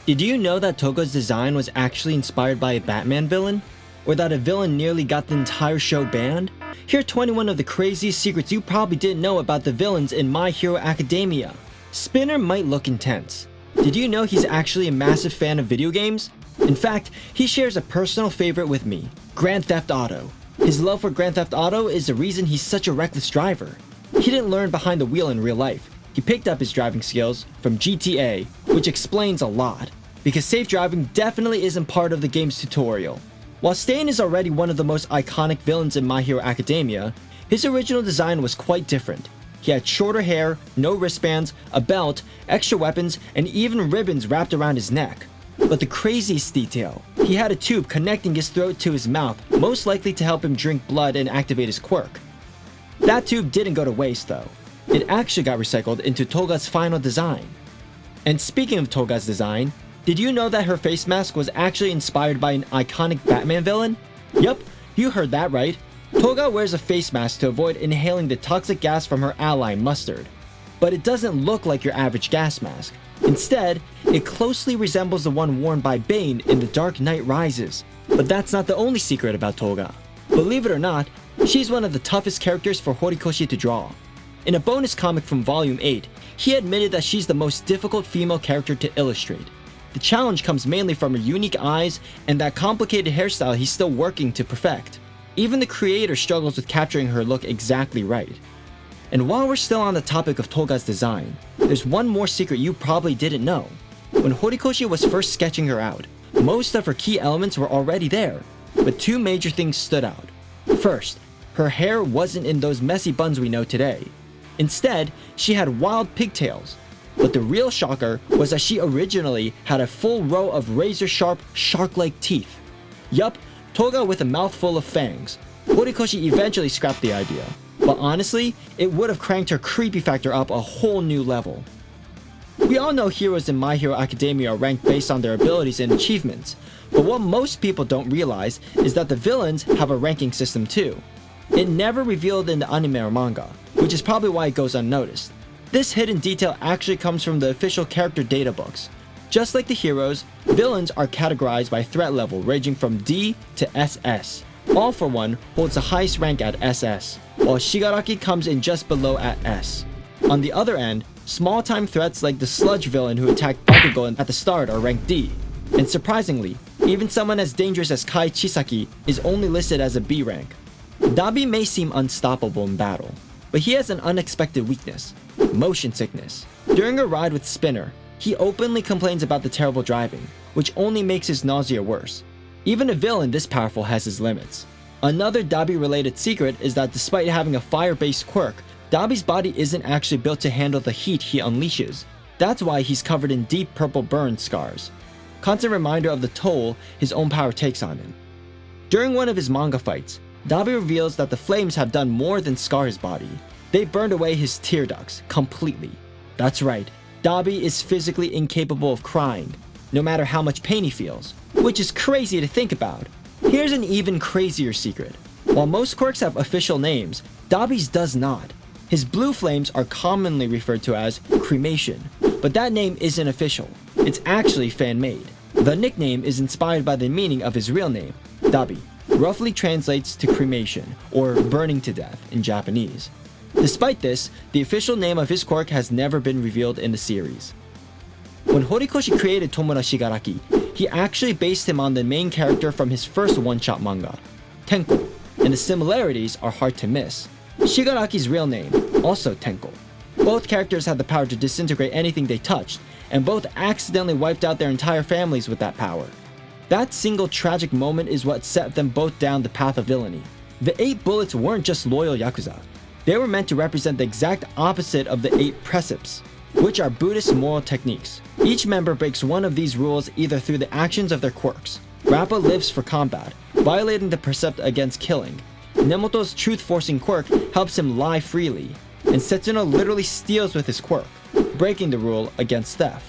Did you know that Toga's design was actually inspired by a Batman villain? Or that a villain nearly got the entire show banned? Here are 21 of the craziest secrets you probably didn't know about the villains in My Hero Academia. Spinner might look intense. Did you know he's actually a massive fan of video games? In fact, he shares a personal favorite with me, Grand Theft Auto. His love for Grand Theft Auto is the reason he's such a reckless driver. He didn't learn behind the wheel in real life. He picked up his driving skills from GTA, which explains a lot, because safe driving definitely isn't part of the game's tutorial. While Stain is already one of the most iconic villains in My Hero Academia, his original design was quite different. He had shorter hair, no wristbands, a belt, extra weapons, and even ribbons wrapped around his neck. But the craziest detail, he had a tube connecting his throat to his mouth, most likely to help him drink blood and activate his quirk. That tube didn't go to waste though. It actually got recycled into Toga's final design. And speaking of Toga's design, did you know that her face mask was actually inspired by an iconic Batman villain? Yup, you heard that right. Toga wears a face mask to avoid inhaling the toxic gas from her ally Mustard. But it doesn't look like your average gas mask. Instead, it closely resembles the one worn by Bane in The Dark Knight Rises. But that's not the only secret about Toga. Believe it or not, she's one of the toughest characters for Horikoshi to draw. In a bonus comic from Volume 8, he admitted that she's the most difficult female character to illustrate. The challenge comes mainly from her unique eyes and that complicated hairstyle he's still working to perfect. Even the creator struggles with capturing her look exactly right. And while we're still on the topic of Toga's design, there's one more secret you probably didn't know. When Horikoshi was first sketching her out, most of her key elements were already there, but two major things stood out. First, her hair wasn't in those messy buns we know today. Instead, she had wild pigtails. But the real shocker was that she originally had a full row of razor-sharp, shark-like teeth. Yup, Toga with a mouthful of fangs. Horikoshi eventually scrapped the idea. But honestly, it would have cranked her creepy factor up a whole new level. We all know heroes in My Hero Academia are ranked based on their abilities and achievements, but what most people don't realize is that the villains have a ranking system too. It never revealed in the anime or manga, which is probably why it goes unnoticed. This hidden detail actually comes from the official character data books. Just like the heroes, villains are categorized by threat level ranging from D to SS. All for One holds the highest rank at SS, while Shigaraki comes in just below at S. On the other end, small-time threats like the sludge villain who attacked Bakugo at the start are ranked D. And surprisingly, even someone as dangerous as Kai Chisaki is only listed as a B rank. Dabi may seem unstoppable in battle, but he has an unexpected weakness: motion sickness. During a ride with Spinner, he openly complains about the terrible driving, which only makes his nausea worse. Even a villain this powerful has his limits. Another Dabi-related secret is that despite having a fire-based quirk, Dabi's body isn't actually built to handle the heat he unleashes. That's why he's covered in deep purple burn scars. Constant reminder of the toll his own power takes on him. During one of his manga fights, Dabi reveals that the flames have done more than scar his body. They've burned away his tear ducts completely. That's right, Dabi is physically incapable of crying, no matter how much pain he feels, which is crazy to think about. Here's an even crazier secret. While most quirks have official names, Dabi's does not. His blue flames are commonly referred to as cremation, but that name isn't official. It's actually fan-made. The nickname is inspired by the meaning of his real name, Dabi. Roughly translates to cremation, or burning to death in Japanese. Despite this, the official name of his quirk has never been revealed in the series. When Horikoshi created Tomura Shigaraki, he actually based him on the main character from his first one-shot manga, Tenko, and the similarities are hard to miss. Shigaraki's real name, also Tenko. Both characters had the power to disintegrate anything they touched, and both accidentally wiped out their entire families with that power. That single tragic moment is what set them both down the path of villainy. The 8 bullets weren't just loyal Yakuza. They were meant to represent the exact opposite of the 8 precepts, which are Buddhist moral techniques. Each member breaks one of these rules either through the actions of their quirks. Rappa lives for combat, violating the precept against killing. Nemoto's truth-forcing quirk helps him lie freely, and Setsuno literally steals with his quirk, breaking the rule against theft.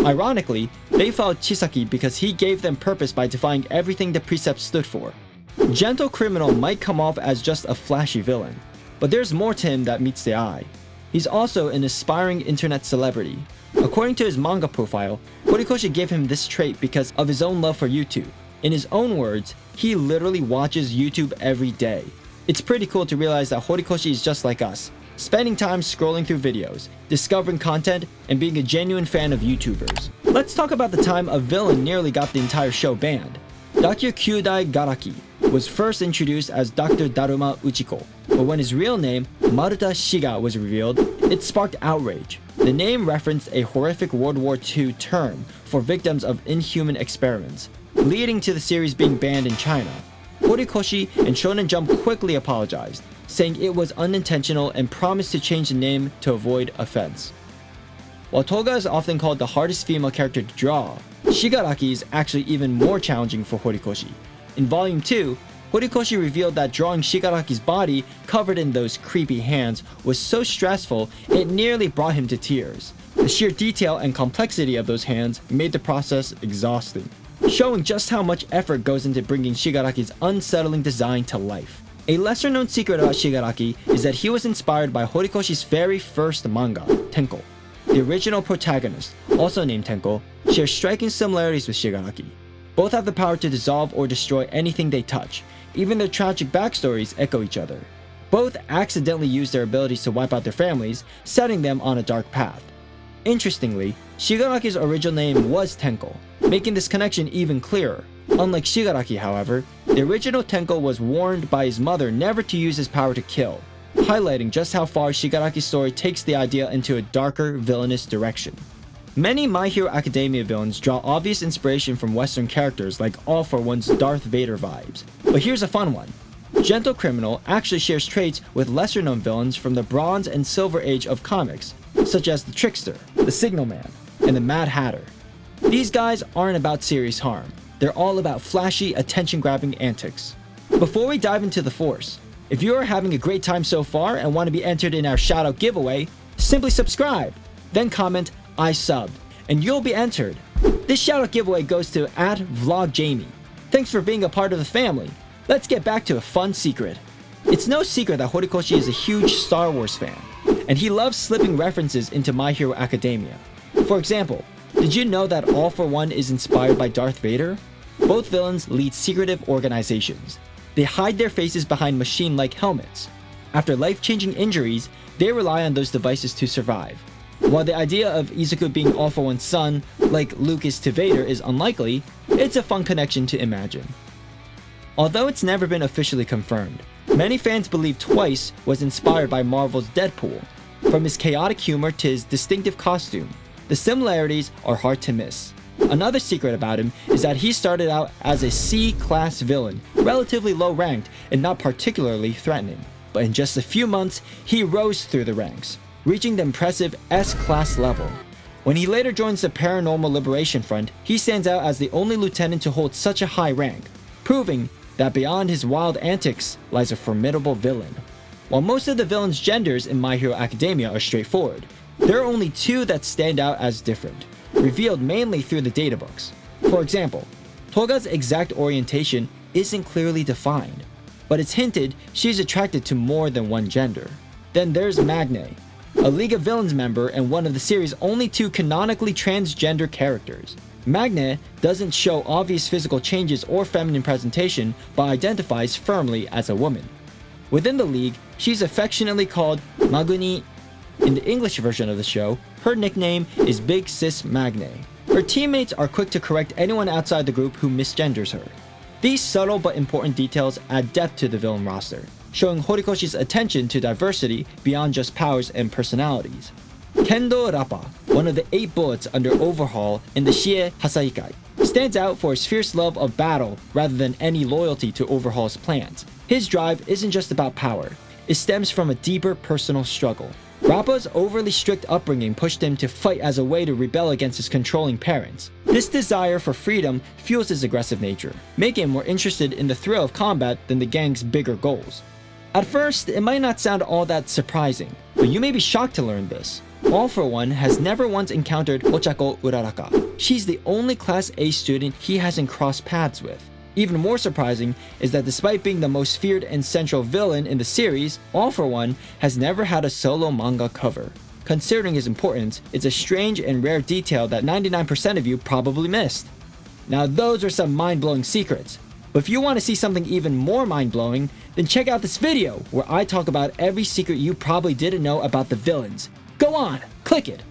Ironically, they followed Chisaki because he gave them purpose by defying everything the precepts stood for. Gentle Criminal might come off as just a flashy villain, but there's more to him that meets the eye. He's also an aspiring internet celebrity. According to his manga profile, Horikoshi gave him this trait because of his own love for YouTube. In his own words, he literally watches YouTube every day. It's pretty cool to realize that Horikoshi is just like us, spending time scrolling through videos, discovering content, and being a genuine fan of YouTubers. Let's talk about the time a villain nearly got the entire show banned. Dr. Kyudai Garaki was first introduced as Dr. Daruma Uchiko, but when his real name, Maruta Shiga, was revealed, it sparked outrage. The name referenced a horrific World War II term for victims of inhuman experiments, leading to the series being banned in China. Horikoshi and Shonen Jump quickly apologized, saying it was unintentional and promised to change the name to avoid offense. While Toga is often called the hardest female character to draw, Shigaraki is actually even more challenging for Horikoshi. In Volume 2, Horikoshi revealed that drawing Shigaraki's body covered in those creepy hands was so stressful it nearly brought him to tears. The sheer detail and complexity of those hands made the process exhausting, showing just how much effort goes into bringing Shigaraki's unsettling design to life. A lesser-known secret about Shigaraki is that he was inspired by Horikoshi's very first manga, Tenko. The original protagonist, also named Tenko, shares striking similarities with Shigaraki. Both have the power to dissolve or destroy anything they touch. Even their tragic backstories echo each other. Both accidentally use their abilities to wipe out their families, setting them on a dark path. Interestingly, Shigaraki's original name was Tenko, making this connection even clearer. Unlike Shigaraki, however, the original Tenko was warned by his mother never to use his power to kill, highlighting just how far Shigaraki's story takes the idea into a darker, villainous direction. Many My Hero Academia villains draw obvious inspiration from Western characters like All For One's Darth Vader vibes. But here's a fun one. Gentle Criminal actually shares traits with lesser-known villains from the Bronze and Silver Age of comics, such as the Trickster, the Signal Man, and the Mad Hatter. These guys aren't about serious harm. They're all about flashy, attention-grabbing antics. Before we dive into the Force, if you are having a great time so far and want to be entered in our shoutout giveaway, simply subscribe, then comment I subbed, and you'll be entered. This shoutout giveaway goes to @VlogJamie. Thanks for being a part of the family. Let's get back to a fun secret. It's no secret that Horikoshi is a huge Star Wars fan, and he loves slipping references into My Hero Academia. For example, did you know that All For One is inspired by Darth Vader? Both villains lead secretive organizations. They hide their faces behind machine-like helmets. After life-changing injuries, they rely on those devices to survive. While the idea of Izuku being All For One's son, like Luke is to Vader, is unlikely, it's a fun connection to imagine. Although it's never been officially confirmed, many fans believe Twice was inspired by Marvel's Deadpool. From his chaotic humor to his distinctive costume, the similarities are hard to miss. Another secret about him is that he started out as a C-class villain, relatively low ranked and not particularly threatening. But in just a few months, he rose through the ranks, reaching the impressive S-class level. When he later joins the Paranormal Liberation Front, he stands out as the only lieutenant to hold such a high rank, proving that beyond his wild antics lies a formidable villain. While most of the villains' genders in My Hero Academia are straightforward, there are only two that stand out as different, revealed mainly through the databooks. For example, Toga's exact orientation isn't clearly defined, but it's hinted she's attracted to more than one gender. Then there's Magne, a League of Villains member and one of the series' only two canonically transgender characters. Magne doesn't show obvious physical changes or feminine presentation, but identifies firmly as a woman. Within the League, she's affectionately called Maguni. In the English version of the show, her nickname is Big Sis Magne. Her teammates are quick to correct anyone outside the group who misgenders her. These subtle but important details add depth to the villain roster, showing Horikoshi's attention to diversity beyond just powers and personalities. Kendo Rappa, one of the 8 bullets under overhaul in the Shie Hasaikai, stands out for his fierce love of battle rather than any loyalty to Overhaul's plans. His drive isn't just about power, it stems from a deeper personal struggle. Rappa's overly strict upbringing pushed him to fight as a way to rebel against his controlling parents. This desire for freedom fuels his aggressive nature, making him more interested in the thrill of combat than the gang's bigger goals. At first, it might not sound all that surprising, but you may be shocked to learn this. All For One has never once encountered Ochako Uraraka. She's the only Class A student he hasn't crossed paths with. Even more surprising is that despite being the most feared and central villain in the series, All For One has never had a solo manga cover. Considering his importance, it's a strange and rare detail that 99% of you probably missed. Now those are some mind-blowing secrets. But if you want to see something even more mind-blowing, then check out this video where I talk about every secret you probably didn't know about the villains. Go on, click it!